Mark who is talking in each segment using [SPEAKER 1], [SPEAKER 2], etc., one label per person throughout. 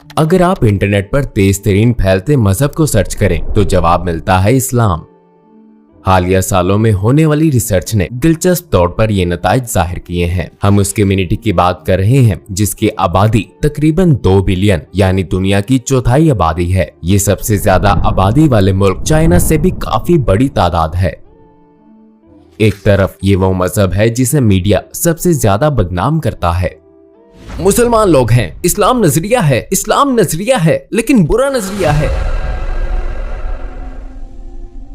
[SPEAKER 1] अगर आप इंटरनेट पर तेज तरीन फैलते मजहब को सर्च करें तो जवाब मिलता है इस्लाम। हालिया सालों में होने वाली रिसर्च ने दिलचस्प तौर पर ये नताइज जाहिर किए हैं। हम उस कम्युनिटी की बात कर रहे हैं जिसकी आबादी तकरीबन 2 बिलियन यानी दुनिया की चौथाई आबादी है। ये सबसे ज्यादा आबादी वाले मुल्क चाइना से भी काफी बड़ी तादाद है। एक तरफ ये वो मजहब है जिसे मीडिया सबसे ज्यादा बदनाम करता है। मुसलमान लोग हैं, इस्लाम नजरिया है लेकिन बुरा नजरिया है।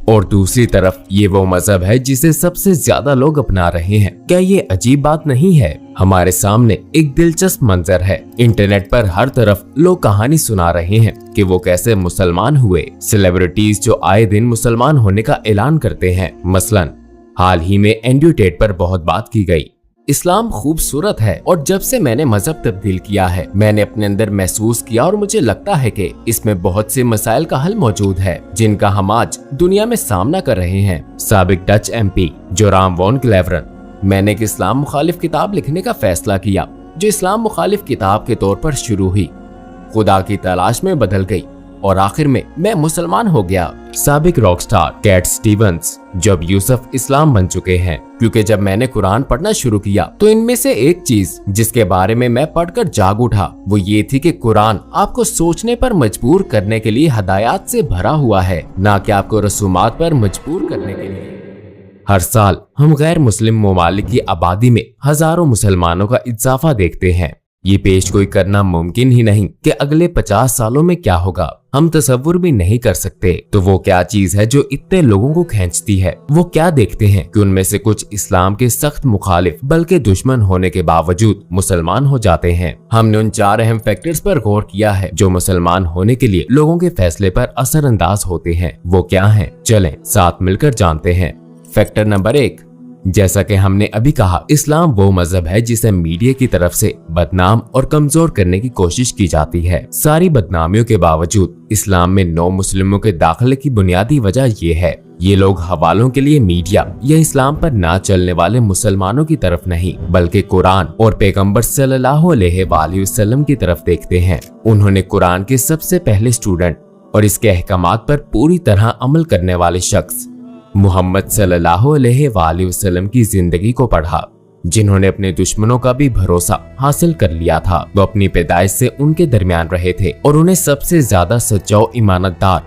[SPEAKER 1] और दूसरी तरफ ये वो मजहब है जिसे सबसे ज्यादा लोग अपना रहे हैं। क्या ये अजीब बात नहीं है? हमारे सामने एक दिलचस्प मंजर है। इंटरनेट पर हर तरफ लोग कहानी सुना रहे हैं कि वो कैसे मुसलमान हुए। सेलिब्रिटीज जो आए दिन मुसलमान होने का ऐलान करते हैं। मसलन हाल ही में एंड्रयू टेट पर बहुत बात की गई। इस्लाम खूबसूरत है और जब से मैंने मजहब तब्दील किया है मैंने अपने अंदर महसूस किया और मुझे लगता है कि इसमें बहुत से मसाइल का हल मौजूद है जिनका हम आज दुनिया में सामना कर रहे हैं। साबिक डच MP जोराम वॉन क्लेवरन। मैंने एक इस्लाम मुखालिफ किताब लिखने का फैसला किया जो इस्लाम मुखालिफ किताब के तौर पर शुरू हुई, खुदा की तलाश में बदल गई और आखिर में मैं मुसलमान हो गया। साबिक रॉक स्टार कैट स्टीवंस जब यूसुफ इस्लाम बन चुके हैं, क्योंकि जब मैंने कुरान पढ़ना शुरू किया तो इनमें से एक चीज जिसके बारे में मैं पढ़कर जाग उठा वो ये थी कि कुरान आपको सोचने पर मजबूर करने के लिए हदायत से भरा हुआ है, ना कि आपको रसूमात पर मजबूर करने के लिए। हर साल हम गैर मुस्लिम ममालिक की आबादी में हजारों मुसलमानों का इजाफा देखते हैं। ये पेश गोई करना मुमकिन ही नहीं कि अगले 50 सालों में क्या होगा, हम तसव्वुर भी नहीं कर सकते। तो वो क्या चीज है जो इतने लोगों को खींचती है? वो क्या देखते हैं कि उनमें से कुछ इस्लाम के सख्त मुखालिफ बल्कि दुश्मन होने के बावजूद मुसलमान हो जाते हैं। हमने उन 4 अहम फैक्टर्स पर गौर किया है जो मुसलमान होने के लिए लोगों के फैसले पर असरअंदाज होते हैं। वो क्या है? चलें साथ मिलकर जानते हैं। फैक्टर नंबर 1, जैसा कि हमने अभी कहा, इस्लाम वो मजहब है जिसे मीडिया की तरफ से बदनाम और कमजोर करने की कोशिश की जाती है। सारी बदनामियों के बावजूद इस्लाम में नौ मुस्लिमों के दाखिले की बुनियादी वजह ये है, ये लोग हवालों के लिए मीडिया या इस्लाम पर ना चलने वाले मुसलमानों की तरफ नहीं बल्कि कुरान और पैगंबर सल्लल्लाहु अलैहि वसल्लम की तरफ देखते हैं। उन्होंने कुरान के सबसे पहले स्टूडेंट और इसके अहकामात पर पूरी तरह अमल करने वाले शख्स मुहम्मद सल्लल्लाहु अलैहि वसल्लम की जिंदगी को पढ़ा, जिन्होंने अपने दुश्मनों का भी भरोसा हासिल कर लिया था। वो अपनी पैदाइश से उनके दरमियान रहे थे और उन्हें सबसे ज्यादा सच्चा, ईमानदार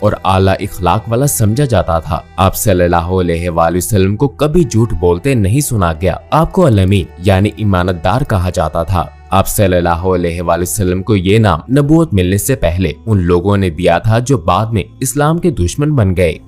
[SPEAKER 1] और आला इखलाक वाला समझा जाता था। आप सल्लल्लाहु अलैहि वसल्लम को कभी झूठ बोलते नहीं सुना गया। आपको अल-अमीन यानी ईमानदार कहा जाता था। आप सल्लल्लाहु अलैहि वसल्लम को ये नाम नबूवत मिलने से पहले उन लोगों ने दिया था जो बाद में इस्लाम के दुश्मन बन गए।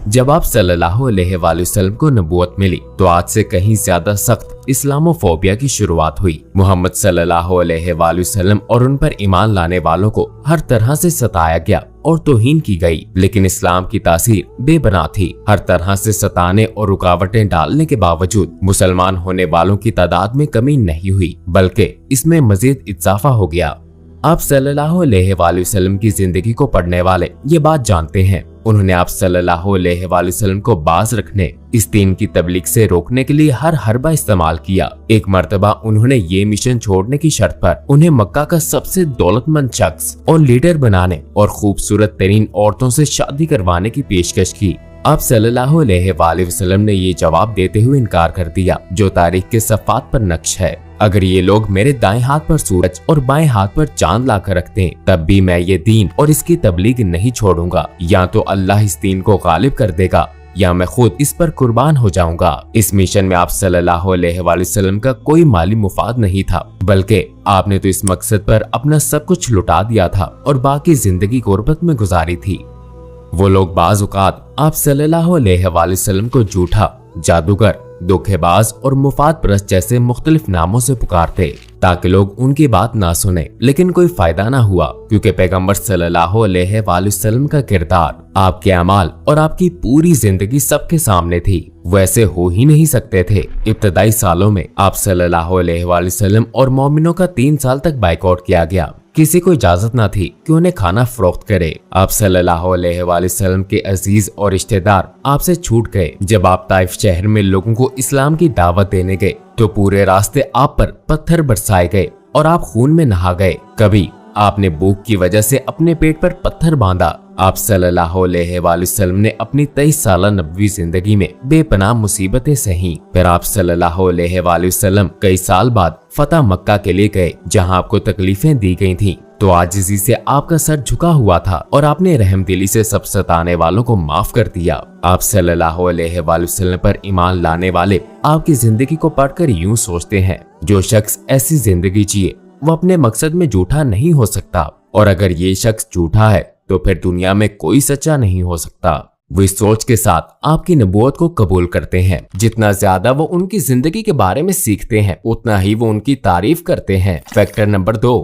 [SPEAKER 1] जब आप सल्लल्लाहु अलैहि वसल्लम को नबूवत मिली तो आज से कहीं ज्यादा सख्त इस्लामोफोबिया की शुरुआत हुई। मोहम्मद सल्लल्लाहु अलैहि वसल्लम और उन पर ईमान लाने वालों को हर तरह से सताया गया और तौहीन की गई, लेकिन इस्लाम की तासीर बेबना थी। हर तरह से सताने और रुकावटें डालने के बावजूद मुसलमान होने वालों की तादाद में कमी नहीं हुई बल्कि इसमें मजीद इजाफा हो गया। आप सल्लल्लाहु अलैहि वसल्लम की जिंदगी को पढ़ने वाले ये बात जानते हैं। उन्होंने आप सल्लल्लाहु अलैहि वसल्लम को बाज रखने, इस दीन की तबलीग से रोकने के लिए हर हरबा इस्तेमाल किया। एक मर्तबा उन्होंने ये मिशन छोड़ने की शर्त पर उन्हें मक्का का सबसे दौलतमंद शख्स और लीडर बनाने और खूबसूरत तरीन औरतों से शादी करवाने की पेशकश की। आप सल्लल्लाहु अलैहि वसल्लम ने ये जवाब देते हुए इनकार कर दिया जो तारीख के सफ़ात पर नक्श है। अगर ये लोग मेरे दाएं हाथ पर सूरज और बाएं हाथ पर चांद लाकर रखते हैं तब भी मैं ये दीन और इसकी तबलीग नहीं छोड़ूंगा। या तो अल्लाह इस दीन को गालिब कर देगा या मैं खुद इस पर कुर्बान हो जाऊंगा। इस मिशन में आप सल्लल्लाहु अलैहि वसल्लम का कोई माली मुफाद नहीं था बल्कि आपने तो इस मकसद पर अपना सब कुछ लुटा दिया था और बाकी जिंदगी गुर्बत में गुजारी थी। वो लोग बाज औकात आप सल्लल्लाहु अलैहि वसल्लम को झूठा, जादूगर, धोखेबाज और मुफाद परस्त जैसे मुख्तलिफ नामों से पुकारते ताकि लोग उनकी बात ना सुने, लेकिन कोई फायदा ना हुआ क्योंकि पैगंबर सल्लल्लाहु अलैहि वसल्लम का किरदार, आपके अमाल और आपकी पूरी जिंदगी सबके सामने थी। वैसे हो ही नहीं सकते थे। इब्तदाई सालों में आप सल्लल्लाहु अलैहि वसल्लम और मोमिनों का 3 साल तक बाइकआउट किया गया। किसी को इजाजत ना थी कि उन्हें खाना फरोख्त करे। आप सल्लल्लाहु अलैहि वसल्लम के अजीज और रिश्तेदार आपसे छूट गए। जब आप ताइफ शहर में लोगों को इस्लाम की दावत देने गए तो पूरे रास्ते आप पर पत्थर बरसाए गए और आप खून में नहा गए। कभी आपने भूख की वजह से अपने पेट पर पत्थर बांधा। आप सल्लल्लाहु अलैहि वसल्लम ने अपनी 23 साल नबवी जिंदगी में बेपनाह मुसीबतें सही। फिर आप सल्लल्लाहु अलैहि वसल्लम कई साल बाद फतह मक्का के लिए गए, जहां आपको तकलीफें दी गई थीं। तो आजिज़ी से आपका सर झुका हुआ था और आपने रहमदिली से सब सताने वालों को माफ कर दिया। आप सल्लल्लाहु अलैहि वसल्लम पर ईमान लाने वाले आपकी जिंदगी को पढ़कर यूं सोचते हैं, जो शख्स ऐसी जिंदगी जिए वो अपने मकसद में झूठा नहीं हो सकता, और अगर ये शख्स झूठा है तो फिर दुनिया में कोई सच्चा नहीं हो सकता। वो इस सोच के साथ आपकी नबूवत को कबूल करते हैं। जितना ज्यादा वो उनकी जिंदगी के बारे में सीखते हैं, उतना ही वो उनकी तारीफ करते हैं। फैक्टर नंबर 2,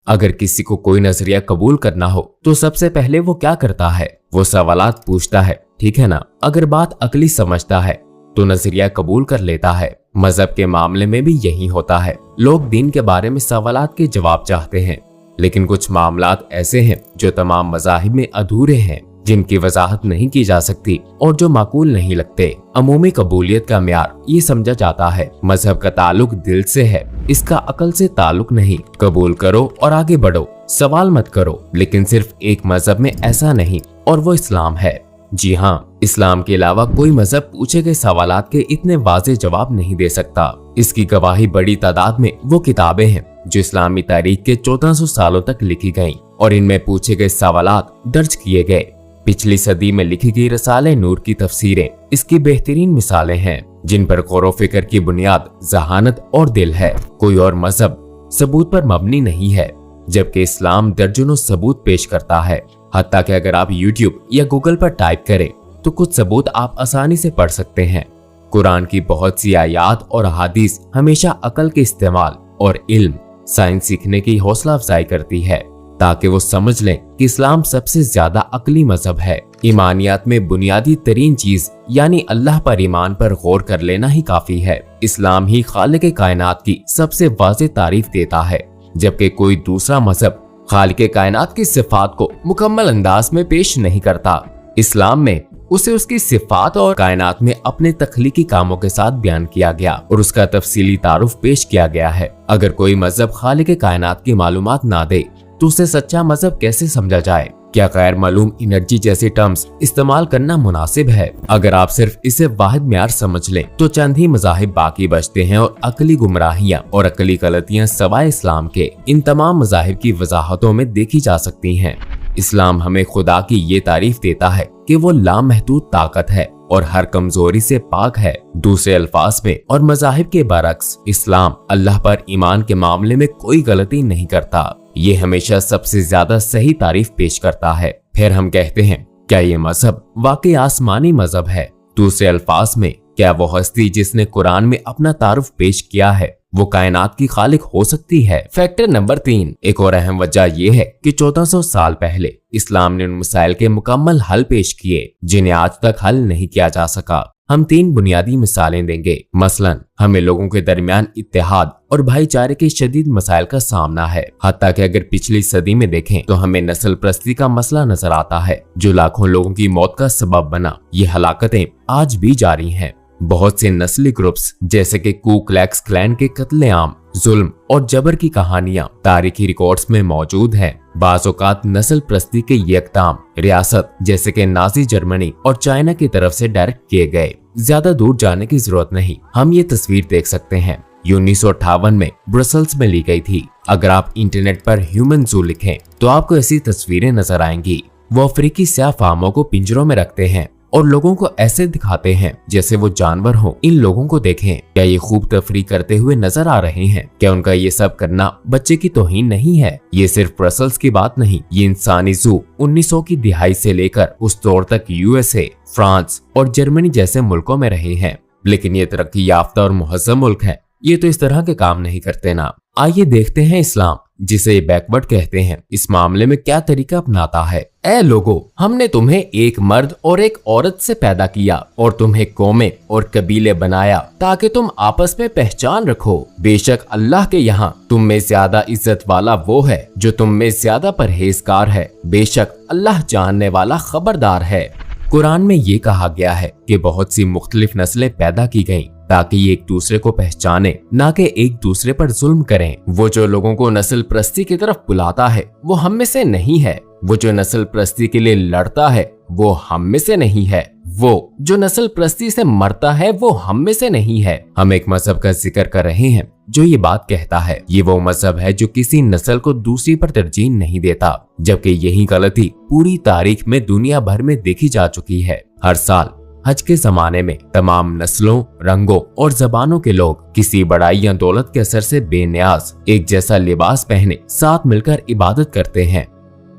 [SPEAKER 1] अगर किसी को कोई नजरिया कबूल करना हो तो सबसे पहले वो क्या करता है? वो सवालात पूछता है, ठीक है ना। अगर बात अकली समझता है तो नजरिया कबूल कर लेता है। मजहब के मामले में भी यही होता है। लोग दीन के बारे में सवालात के जवाब चाहते हैं, लेकिन कुछ मामलात ऐसे हैं जो तमाम मज़ाहिब में अधूरे हैं, जिनकी वजाहत नहीं की जा सकती और जो माकूल नहीं लगते। अमूमी कबूलियत का म्यार ये समझा जाता है, मजहब का ताल्लुक दिल से है, इसका अकल से ताल्लुक नहीं। कबूल करो और आगे बढ़ो, सवाल मत करो। लेकिन सिर्फ एक मजहब में ऐसा नहीं, और वो इस्लाम है। जी हाँ, इस्लाम के अलावा कोई मजहब पूछे गए सवालात के इतने वाज़ेह जवाब नहीं दे सकता। इसकी गवाही बड़ी तादाद में वो किताबें हैं जो इस्लामी तारीख के 1400 सालों तक लिखी गईं और इनमें पूछे गए सवालात दर्ज किए गए। पिछली सदी में लिखी गई रसाले नूर की तफसीरें इसकी बेहतरीन मिसालें हैं, जिन पर गौर फिक्र की बुनियाद जहानत और दिल है। कोई और मजहब सबूत पर मबनी नहीं है, जबकि इस्लाम दर्जनों सबूत पेश करता है। हत्ता कि अगर आप YouTube या गूगल पर टाइप करें तो कुछ सबूत आप आसानी से पढ़ सकते हैं। कुरान की बहुत सी आयात और अहादीस हमेशा अकल के इस्तेमाल और इल्म, साइंस सीखने की हौसला अफजाई करती है, ताकि वो समझ लें कि इस्लाम सबसे ज्यादा अकली मजहब है। ईमानियात में बुनियादी तरीन चीज यानी अल्लाह पर ईमान पर गौर कर लेना ही काफी है। इस्लाम ही खालिक कायनात की सबसे वाज़ेह तारीफ देता है, जबकि कोई दूसरा मजहब खालिक कायनात की सिफात को मुकम्मल अंदाज में पेश नहीं करता। इस्लाम में उसे उसकी सिफात और कायनात में अपने तख्लीकी कामों के साथ बयान किया गया और उसका तफसीली तारुफ पेश किया गया है। अगर कोई मजहब खालिक कायनात की मालूमात ना दे तो उसे सच्चा मजहब कैसे समझा जाए? क्या गैर मालूम एनर्जी जैसे टर्म्स इस्तेमाल करना मुनासिब है? अगर आप सिर्फ इसे वाहिद म्यार समझ लें तो चंद ही मज़ाहिब बाकी बचते हैं और अकली गुमराहियां और अकली गलतियां सवाए इस्लाम के इन तमाम मज़ाहिब की वजाहतों में देखी जा सकती हैं। इस्लाम हमें खुदा की ये तारीफ देता है कि वो लामहदूद ताकत है और हर कमजोरी से पाक है। दूसरे अल्फाज में और मज़ाहिब के बरक्स इस्लाम अल्लाह पर ईमान के मामले में कोई गलती नहीं करता। ये हमेशा सबसे ज्यादा सही तारीफ पेश करता है। फिर हम कहते हैं, क्या ये मजहब वाकई आसमानी मजहब है? दूसरे अल्फाज में, क्या वो हस्ती जिसने कुरान में अपना तारुफ पेश किया है वो कायनात की खालिक हो सकती है? फैक्टर नंबर 3, एक और अहम वजह यह है कि 1400 साल पहले इस्लाम ने उन मसाइल के मुकम्मल हल पेश किए जिन्हें आज तक हल नहीं किया जा सका। हम 3 बुनियादी मिसालें देंगे। मसलन हमें लोगों के दरमियान इत्तेहाद और भाईचारे के शदीद मसाइल का सामना है। हत्ता कि अगर पिछली सदी में देखें तो हमें नस्ल परस्ती का मसला नजर आता है जो लाखों लोगों की मौत का सबब बना। ये हलाकतें आज भी जारी हैं। बहुत से नस्ली ग्रुप्स जैसे कि कू क्लैक्स क्लैन के कत्लेआम, जुल्म और जबर की कहानियां तारीखी रिकॉर्ड्स में मौजूद हैं। बाज़ औक़ात नस्ल प्रस्ती के ये इक़दाम रियासत जैसे कि नाजी जर्मनी और चाइना की तरफ से डायरेक्ट किए गए। ज्यादा दूर जाने की जरूरत नहीं, हम ये तस्वीर देख सकते हैं। 1958 में ब्रसल्स में ली गई थी। अगर आप इंटरनेट पर ह्यूमन जू लिखें तो आपको ऐसी तस्वीरें नजर आएंगी। वो अफ्रीकी स्याह फार्मों को पिंजरों में रखते हैं और लोगों को ऐसे दिखाते हैं जैसे वो जानवर हो। इन लोगों को देखें, क्या ये खूब तफरीह करते हुए नजर आ रहे हैं? क्या उनका ये सब करना बच्चे की तौहीन नहीं है? ये सिर्फ ब्रसल्स की बात नहीं, ये इंसानी जू 1900 की दिहाई से लेकर उस दौर तक USA, फ्रांस और जर्मनी जैसे मुल्कों में रहे हैं। लेकिन ये तरक्की याफ्ता और मुहज्जम मुल्क है, ये तो इस तरह के काम नहीं करते ना। आइए देखते हैं इस्लाम, जिसे बैकवर्ड कहते हैं, इस मामले में क्या तरीका अपनाता है। ऐ लोगो, हमने तुम्हें एक मर्द और एक औरत से पैदा किया और तुम्हें कौमें और कबीले बनाया ताकि तुम आपस में पहचान रखो। बेशक अल्लाह के यहाँ तुम में ज्यादा इज्जत वाला वो है जो तुम में ज्यादा परहेजगार है। बेशक अल्लाह जानने वाला खबरदार है। कुरान में ये कहा गया है कि बहुत सी मुख्तलिफ नस्लें पैदा की गईं ताकि ये एक दूसरे को पहचाने, ना कि एक दूसरे पर जुल्म करें। वो जो लोगों को नस्ल परस्ती की तरफ बुलाता है वो हम में से नहीं है। वो जो नस्ल परस्ती के लिए लड़ता है वो हम में से नहीं है। वो जो नस्ल परस्ती से मरता है वो हम में से नहीं है। हम एक मजहब का जिक्र कर रहे हैं जो ये बात कहता है। ये वो मजहब है जो किसी नस्ल को दूसरी पर तरजीह नहीं देता, जबकि यही गलती पूरी तारीख में दुनिया भर में देखी जा चुकी है। हर साल हज के जमाने में तमाम नस्लों, रंगों और जबानों के लोग किसी बड़ाई या दौलत के असर से बेनियाज एक जैसा लिबास पहने साथ मिलकर इबादत करते हैं।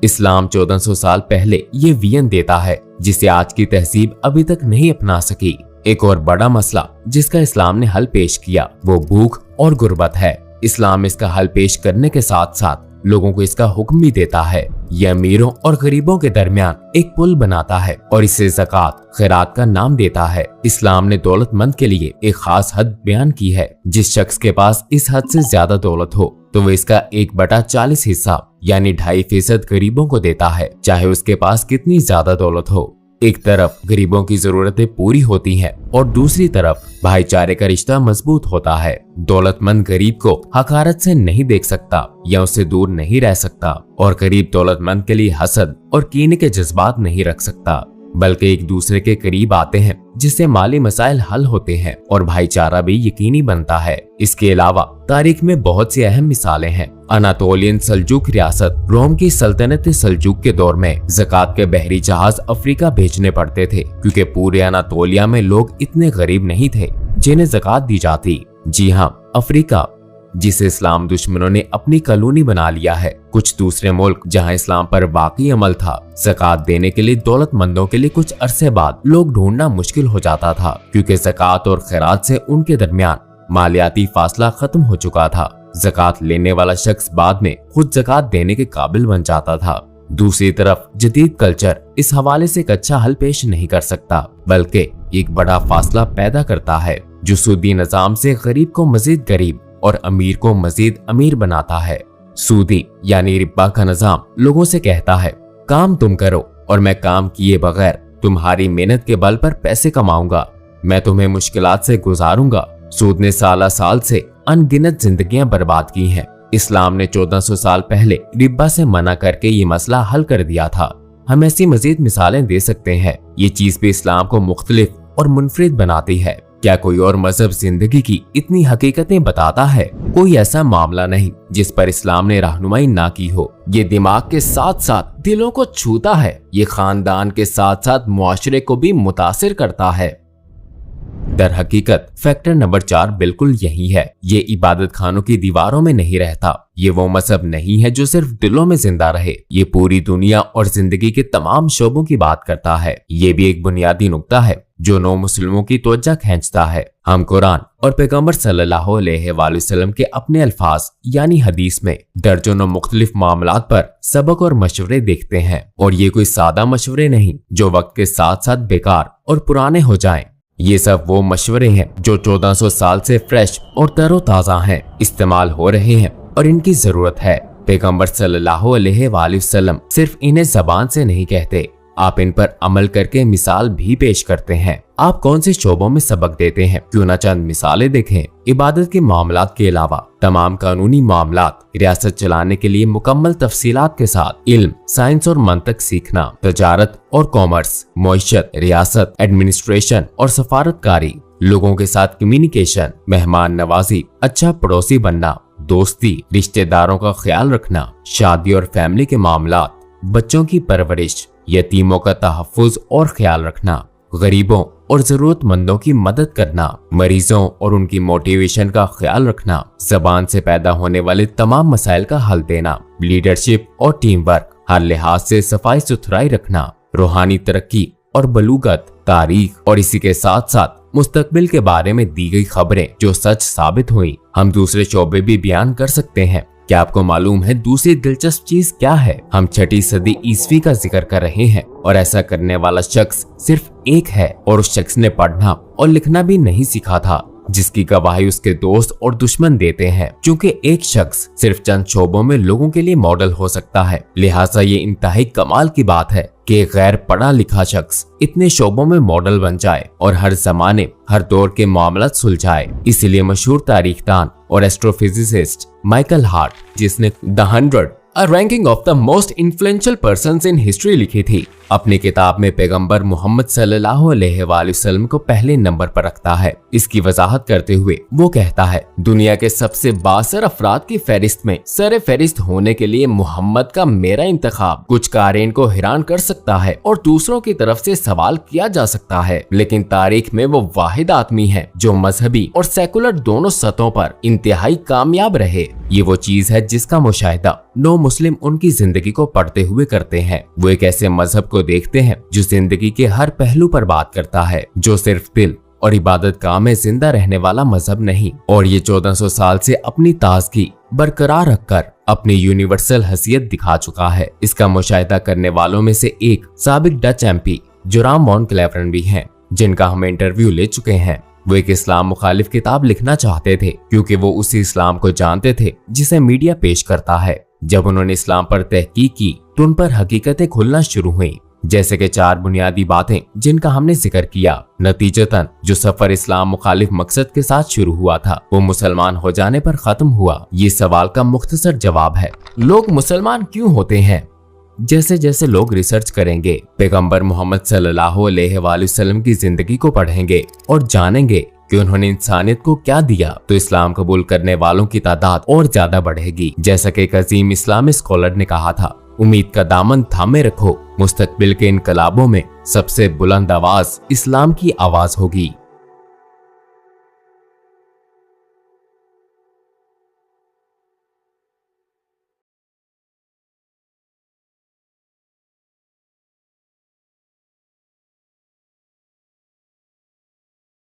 [SPEAKER 1] इस्लाम 1400 साल पहले ये वियन देता है जिसे आज की तहजीब अभी तक नहीं अपना सकी। एक और बड़ा मसला जिसका इस्लाम ने हल पेश किया वो भूख और गुर्बत है। इस्लाम इसका हल पेश करने के साथ साथ लोगों को इसका हुक्म भी देता है। ये अमीरों और गरीबों के दरमियान एक पुल बनाता है और इसे ज़कात, खैरात का नाम देता है। इस्लाम ने दौलतमंद के लिए एक खास हद बयान की है। जिस शख्स के पास इस हद से ज्यादा दौलत हो तो वो इसका 1/40 हिस्सा यानी 2.5% गरीबों को देता है, चाहे उसके पास कितनी ज्यादा दौलत हो। एक तरफ गरीबों की जरूरतें पूरी होती हैं और दूसरी तरफ भाईचारे का रिश्ता मजबूत होता है। दौलतमंद गरीब को हकारत से नहीं देख सकता या उससे दूर नहीं रह सकता और गरीब दौलतमंद के लिए हसद और कीने के जज्बात नहीं रख सकता, बल्कि एक दूसरे के करीब आते हैं जिससे माली मसाइल हल होते हैं और भाईचारा भी यकीनी बनता है। इसके अलावा तारीख में बहुत सी अहम मिसालें हैं। अनातोलियन सल्जूक रियासत रोम की सल्तनत सल्जूक के दौर में ज़कात के बहरी जहाज अफ्रीका भेजने पड़ते थे क्योंकि पूरे अनातोलिया में लोग इतने गरीब नहीं थे जिन्हें ज़कात दी जाती। जी हाँ, अफ्रीका जिसे इस्लाम दुश्मनों ने अपनी कॉलोनी बना लिया है। कुछ दूसरे मुल्क जहां इस्लाम पर बाकी अमल था, ज़कात देने के लिए दौलतमंदों के लिए कुछ अरसे बाद लोग ढूंढना मुश्किल हो जाता था क्योंकि ज़कात और खैरात से उनके दरमियान मालियाती फासला खत्म हो चुका था। ज़कात लेने वाला शख्स बाद में खुद ज़कात देने के काबिल बन जाता था। दूसरी तरफ जदीद कल्चर इस हवाले से एक अच्छा हल पेश नहीं कर सकता, बल्कि एक बड़ा फासला पैदा करता है जो सूदी निजाम से गरीब को मजीद गरीब और अमीर को मजीद अमीर बनाता है। सूदी यानी रिब्बा का निजाम लोगों से कहता है काम तुम करो और मैं काम किए बगैर तुम्हारी मेहनत के बल पर पैसे कमाऊंगा, मैं तुम्हें मुश्किलात से गुजारूंगा। सूद ने साल से अनगिनत जिंदगियां बर्बाद की हैं। इस्लाम ने 1400 साल पहले रिब्बा से मना करके ये मसला हल कर दिया था। हम ऐसी मजीद मिसालें दे सकते हैं। ये चीज भी इस्लाम को मुख्तलिफ और मुनफरिद बनाती है। क्या कोई और मजहब जिंदगी की इतनी हकीकतें बताता है? कोई ऐसा मामला नहीं जिस पर इस्लाम ने रहनुमाई ना की हो। ये दिमाग के साथ साथ दिलों को छूता है। ये खानदान के साथ साथ मुआशरे को भी मुतासिर करता है। दर हकीकत फैक्टर नंबर 4 बिल्कुल यही है। ये इबादत खानों की दीवारों में नहीं रहता। ये वो मजहब नहीं है जो सिर्फ दिलों में जिंदा रहे। ये पूरी दुनिया और जिंदगी के तमाम शोबों की बात करता है। ये भी एक बुनियादी नुक्ता है जो नौ मुस्लिमों की तवज्जो खींचता है। हम कुरान और पैगंबर सल्लल्लाहु अलैहि वसल्लम के अपने अल्फाज यानी हदीस में दर्जनों मुख्तलिफ मामलात पर सबक और मशवरे देखते हैं, और ये कोई सादा मशवरे नहीं जो वक्त के साथ साथ बेकार और पुराने हो जाएं। ये सब वो मशवरे हैं जो 1400 साल से फ्रेश और तरोताजा हैं, इस्तेमाल हो रहे हैं और इनकी जरूरत है। पैगंबर सल्लल्लाहु अलैहि वसल्लम सिर्फ इन्हें जबान से नहीं कहते, आप इन पर अमल करके मिसाल भी पेश करते हैं। आप कौन से शोबों में सबक देते हैं, क्यों ना चंद मिसालें देखें। इबादत के मामलात के अलावा तमाम कानूनी मामलात, रियासत चलाने के लिए मुकम्मल तफसीलात के साथ इल्म, साइंस और मंतक सीखना, तजारत और कॉमर्स, मईशत, रियासत, एडमिनिस्ट्रेशन और सफारतकारी, लोगों के साथ कम्युनिकेशन, मेहमान नवाजी, अच्छा पड़ोसी बनना, दोस्ती, रिश्तेदारों का ख्याल रखना, शादी और फैमिली के मामलात, बच्चों की परवरिश, यतीमों का तहफ़्फ़ुज़ और ख्याल रखना, गरीबों और जरूरतमंदों की मदद करना, मरीजों और उनकी मोटिवेशन का ख्याल रखना, जबान से पैदा होने वाले तमाम मसाइल का हल देना, लीडरशिप और टीम वर्क, हर लिहाज से सफाई सुथराई रखना, रूहानी तरक्की और बलूगत, तारीख और इसी के साथ साथ मुस्तकबिल के बारे में दी गई खबरें जो सच साबित हुई। हम दूसरे शोबे भी बयान कर सकते हैं। क्या आपको मालूम है दूसरी दिलचस्प चीज क्या है? हम 6वीं सदी ईस्वी का जिक्र कर रहे हैं और ऐसा करने वाला शख्स सिर्फ एक है, और उस शख्स ने पढ़ना और लिखना भी नहीं सीखा था। जिसकी गवाही उसके दोस्त और दुश्मन देते हैं। क्योंकि एक शख्स सिर्फ चंद शोबों में लोगों के लिए मॉडल हो सकता है, लिहाजा ये इंतहाई कमाल की बात है कि एक गैर पढ़ा लिखा शख्स इतने शोबों में मॉडल बन जाए और हर जमाने हर दौर के मामलात सुलझाए। इसीलिए मशहूर तारीखदान और एस्ट्रोफिजिसिस्ट माइकल हार्ट, जिसने the 100 A Ranking of the Most Influential Persons in History लिखी थी, अपनी किताब में पैगंबर मोहम्मद सल्लल्लाहु अलैहि वसल्लम को पहले नंबर पर रखता है। इसकी वजाहत करते हुए वो कहता है, दुनिया के सबसे बासर अफराद की फहरिस्त में सर फहरिस्त होने के लिए मोहम्मद का मेरा इंतखाब कुछ कारीन को हैरान कर सकता है और दूसरों की तरफ से सवाल किया जा सकता है, लेकिन तारीख में वो वाहिद आदमी है जो मजहबी और सेकुलर दोनों सतहों पर इंतहाई कामयाब रहे। ये वो चीज है जिसका मुशाहिदा नो मुस्लिम उनकी जिंदगी को पढ़ते हुए करते हैं। वो एक ऐसे मजहब को देखते हैं जो जिंदगी के हर पहलू पर बात करता है, जो सिर्फ दिल और इबादत गाह में जिंदा रहने वाला मजहब नहीं। और ये 1400 साल से अपनी ताजगी बरकरार रखकर अपनी यूनिवर्सल हैसियत दिखा चुका है। इसका मुशाहिदा करने वालों में से एक साबिक डच MP जोराम वॉन क्लेवरन भी हैं, जिनका हम इंटरव्यू ले चुके हैं। वो एक इस्लाम मुखालिफ किताब लिखना चाहते थे क्योंकि वो उसी इस्लाम को जानते थे जिसे मीडिया पेश करता है। जब उन्होंने इस्लाम पर तहकीक की तो उन पर हकीकतें खुलना शुरू हुई, जैसे कि 4 बुनियादी बातें जिनका हमने जिक्र किया। नतीजतन जो सफर इस्लाम मुखालिफ मकसद के साथ शुरू हुआ था वो मुसलमान हो जाने पर खत्म हुआ। ये सवाल का मुख्तसर जवाब है, लोग मुसलमान क्यों होते हैं? जैसे जैसे लोग रिसर्च करेंगे, पैगंबर मोहम्मद सल्लल्लाहु अलैहि वसल्लम की जिंदगी को पढ़ेंगे और जानेंगे कि उन्होंने इंसानियत को क्या दिया, तो इस्लाम कबूल करने वालों की तादाद और ज्यादा बढ़ेगी। जैसा कि एक अजीम इस्लामी स्कॉलर ने कहा था, उम्मीद का दामन थामे रखो, मुस्तकबिल के इनकलाबों में सबसे बुलंद आवाज इस्लाम की आवाज होगी।